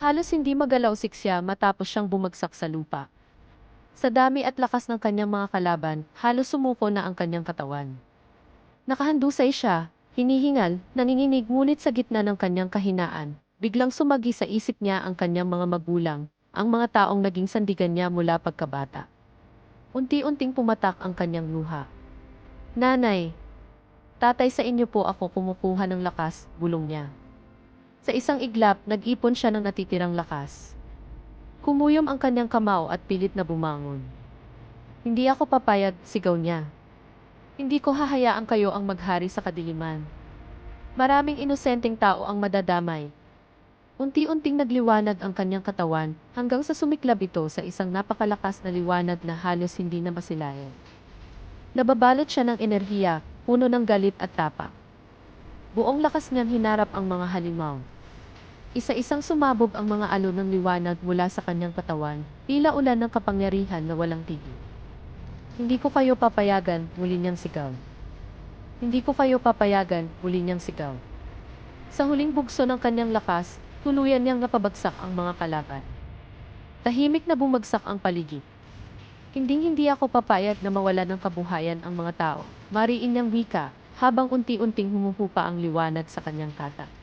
Halos hindi magalaw siya matapos siyang bumagsak sa lupa. Sa dami at lakas ng kanyang mga kalaban, halos sumuko na ang kanyang katawan. Nakahandusay siya, hinihingal, nanginginig ngunit sa gitna ng kanyang kahinaan, biglang sumagi sa isip niya ang kanyang mga magulang, ang mga taong naging sandigan niya mula pagkabata. Unti-unting pumatak ang kanyang luha. Nanay, tatay, sa inyo po ako kumukuha ng lakas, bulong niya. Sa isang iglap, nag-ipon siya ng natitirang lakas. Kumuyom ang kanyang kamao at pilit na bumangon. Hindi ako papayag, sigaw niya. Hindi ko hahayaan kayo ang maghari sa kadiliman. Maraming inosenteng tao ang madadamay. Unti-unting nagliwanag ang kanyang katawan hanggang sa sumiklab ito sa isang napakalakas na liwanag na halos hindi na masilayan. Nababalot siya ng enerhiya, puno ng galit at tapak. Buong lakas niyang hinarap ang mga halimaw. Isa-isang sumabog ang mga alon ng liwanag mula sa kanyang katawan, tila ulan ng kapangyarihan na walang tigil. Hindi ko kayo papayagan, muli niyang sigaw. Hindi ko kayo papayagan, muli niyang sigaw. Sa huling bugso ng kanyang lakas, tuluyan niyang napabagsak ang mga kalaban. Tahimik na bumagsak ang paligid. Hinding-hindi ako papayag na mawala ng kabuhayan ang mga tao, mariin niyang wika, habang unti-unting humuhupa ang liwanag sa kanyang kata.